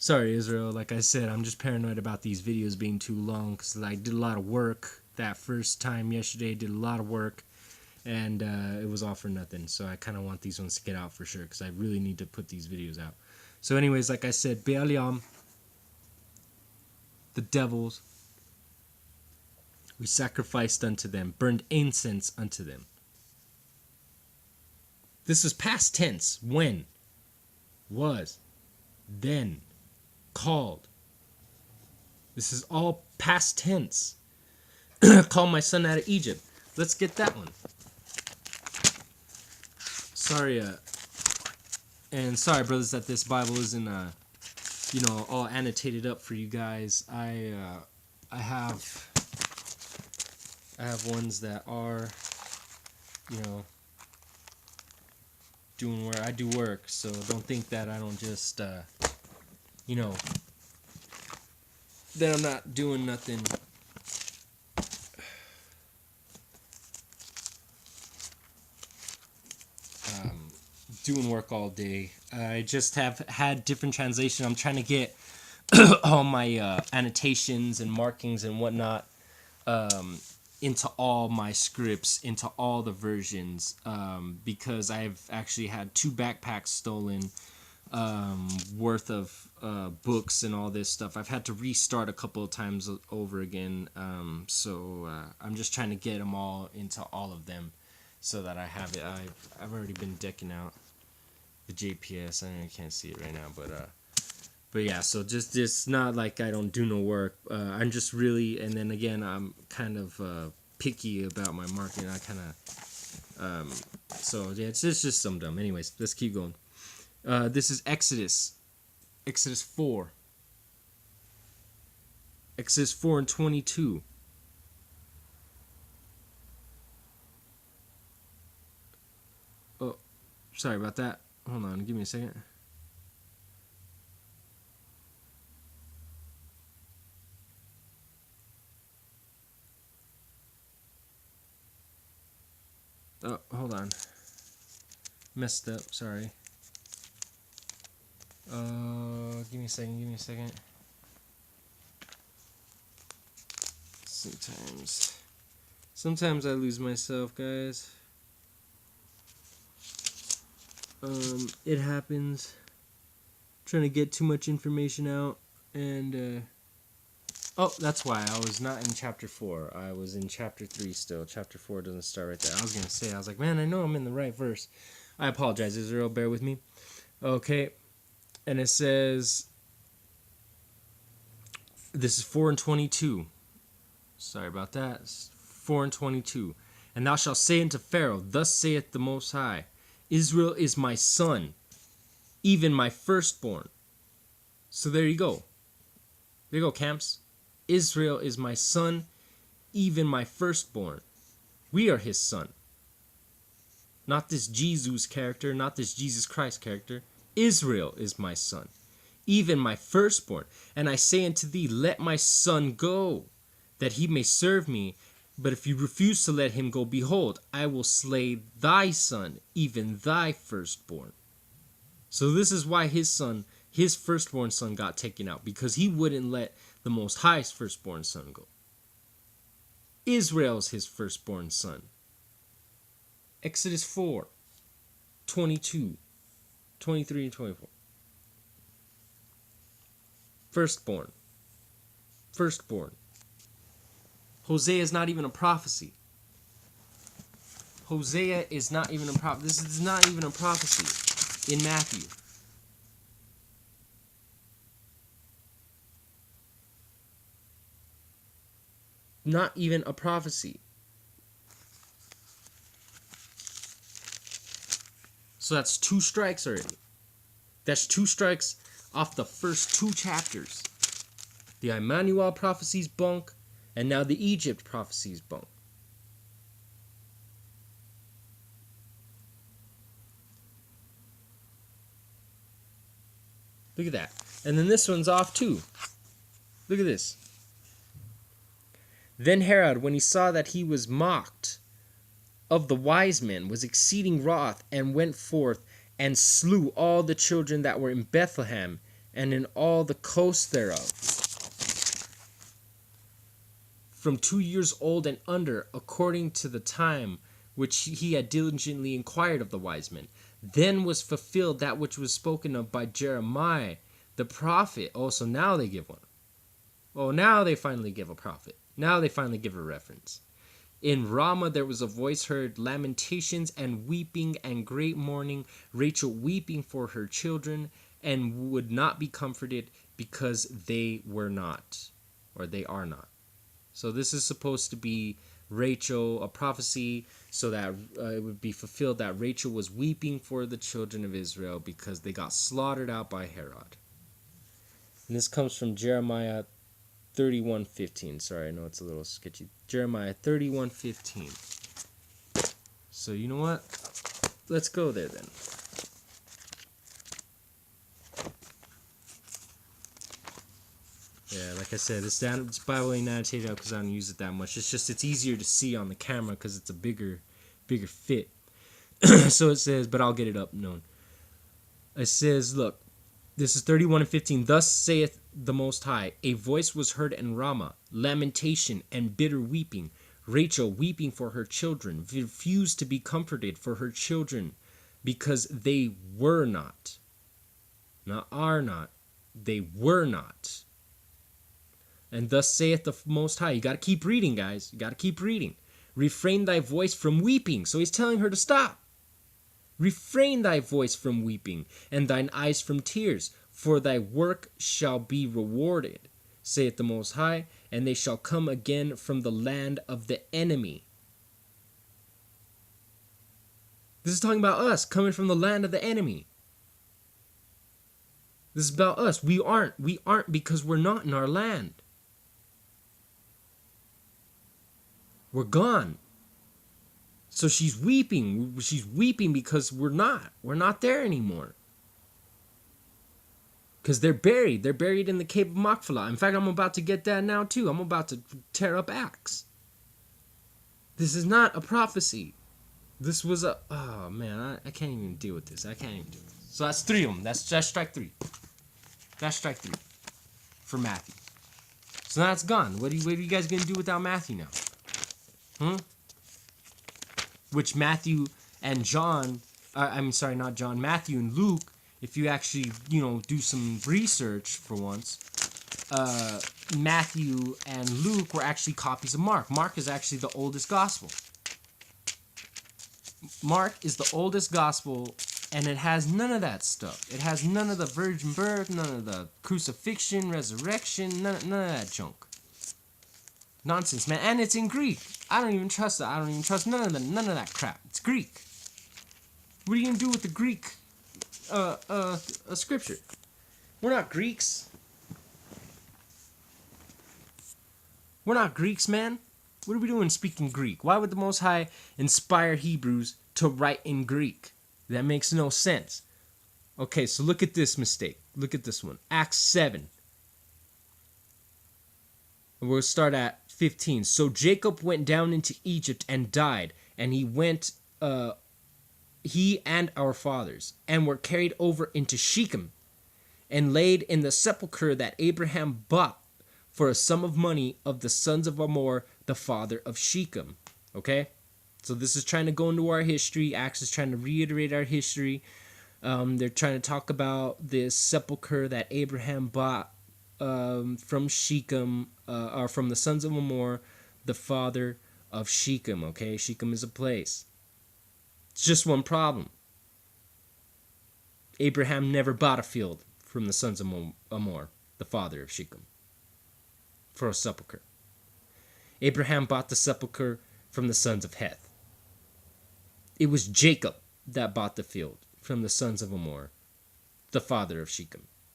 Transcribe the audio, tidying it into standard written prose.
Sorry, Israel. Like I said, I'm just paranoid about these videos being too long because I did a lot of work that first time yesterday. Did a lot of work, and it was all for nothing. So I kind of want these ones to get out for sure because I really need to put these videos out. So, anyways, like I said, Be'aliam, the devils, we sacrificed unto them, burned incense unto them. This is past tense. When? Was. Then. Called. This is all past tense. Call my son out of Egypt. Let's get that one. Sorry, and sorry, brothers, that this Bible isn't, all annotated up for you guys. I have ones that are, doing where I do work. So don't think that I don't just, that I'm not doing nothing. Doing work all day. I just have had different translation. I'm trying to get all my annotations and markings and whatnot into all my scripts, into all the versions, because I've actually had 2 backpacks stolen worth of books and all this stuff. I've had to restart a couple of times over again, so I'm just trying to get them all into all of them so that I have it. I've already been decking out the JPS. I know you can't see it right now, but yeah, so just not like I don't do no work. I'm just really, and then again, I'm kind of picky about my marketing. I kind of, so yeah, it's just some dumb. Anyways, let's keep going. This is Exodus 4. Exodus 4 and 22. Oh, sorry about that. Hold on, give me a second. Oh, hold on. Messed up, sorry. Give me a second. Sometimes I lose myself, guys. It happens. Trying to get too much information out, and oh, that's why I was not in chapter 4. I was in chapter 3 still. Chapter 4 doesn't start right there. I was gonna say, I was like, man, I know I'm in the right verse. I apologize, Israel. Bear with me. Okay, and it says, this is 4 and 22. Sorry about that. It's 4 and 22. And thou shalt say unto Pharaoh, thus saith the Most High, Israel is my son, even my firstborn. So there you go. There you go, camps. Israel is my son, even my firstborn. We are his son. Not this Jesus character, not this Jesus Christ character. Israel is my son, even my firstborn. And I say unto thee, let my son go, that he may serve me. But if you refuse to let him go, behold, I will slay thy son, even thy firstborn. So this is why his son, his firstborn son, got taken out, because he wouldn't let the Most High's firstborn son go. Israel's his firstborn son. Exodus 4, 22, 23, and 24. Firstborn. Hosea is not even a prophecy. Hosea is not even a prophecy. This is not even a prophecy in Matthew. Not even a prophecy. So that's 2 strikes already. That's 2 strikes off the first 2 chapters. The Emmanuel prophecies bunk, and now the Egypt prophecies bunk. Look at that. And then this one's off too. Look at this. Then Herod, when he saw that he was mocked of the wise men, was exceeding wroth, and went forth and slew all the children that were in Bethlehem and in all the coasts thereof, from 2 years old and under, according to the time which he had diligently inquired of the wise men. Then was fulfilled that which was spoken of by Jeremiah the prophet. Oh, so now they give one. Oh, now they finally give a prophet. Now they finally give a reference. In Ramah there was a voice heard, lamentations and weeping and great mourning, Rachel weeping for her children, and would not be comforted because they were not, or they are not. So this is supposed to be Rachel, a prophecy, so that it would be fulfilled that Rachel was weeping for the children of Israel because they got slaughtered out by Herod. And this comes from Jeremiah 31:15. Sorry, I know it's a little sketchy. Jeremiah 31:15. So you know what? Let's go there then. Yeah, like I said, this Bible ain't annotated out because I don't use it that much. It's easier to see on the camera because it's a bigger fit. So it says, but I'll get it up known. It says, look, this is 31:15. Thus saith the Most High, a voice was heard in Ramah, lamentation and bitter weeping, Rachel weeping for her children, refused to be comforted for her children, because they were not are not, they were not. And thus saith the Most High. You got to keep reading, guys. You got to keep reading. Refrain thy voice from weeping. So he's telling her to stop. Refrain thy voice from weeping, and thine eyes from tears, for thy work shall be rewarded, saith the Most High, and they shall come again from the land of the enemy. This is talking about us coming from the land of the enemy. This is about us. We aren't because we're not in our land. We're gone. So she's weeping. She's weeping because we're not there anymore. Because they're buried. They're buried in the cave of Machpelah. In fact, I'm about to get that now too. I'm about to tear up Acts. This is not a prophecy. This was a... Oh, man. I can't even deal with this. I can't even do it. So that's 3 of them. That's strike 3. That's strike 3 for Matthew. So now it's gone. What are you guys going to do without Matthew now? Which Matthew and John... not John. Matthew and Luke, if you actually, do some research for once, Matthew and Luke were actually copies of Mark. Mark is actually the oldest gospel. Mark is the oldest gospel, and it has none of that stuff. It has none of the virgin birth, none of the crucifixion, resurrection, none of that junk. Nonsense, man. And it's in Greek. I don't even trust that. I don't even trust none of that crap. It's Greek. What are you gonna do with the Greek scripture? We're not Greeks. We're not Greeks, man. What are we doing speaking Greek? Why would the Most High inspire Hebrews to write in Greek? That makes no sense. Okay, so look at this mistake. Look at this one. Acts 7. We'll start at 15. So Jacob went down into Egypt and died, and he and our fathers, and were carried over into Shechem, and laid in the sepulchre that Abraham bought for a sum of money of the sons of Hamor, the father of Shechem. Okay? So this is trying to go into our history. Acts is trying to reiterate our history. They're trying to talk about this sepulchre that Abraham bought from Shechem, or from the sons of Hamor, the father of Shechem. Okay? Shechem is a place. It's just one problem. Abraham never bought a field from the sons of Hamor, the father of Shechem, for a sepulchre. Abraham bought the sepulchre from the sons of Heth. It was Jacob that bought the field from the sons of Hamor, the father of Shechem.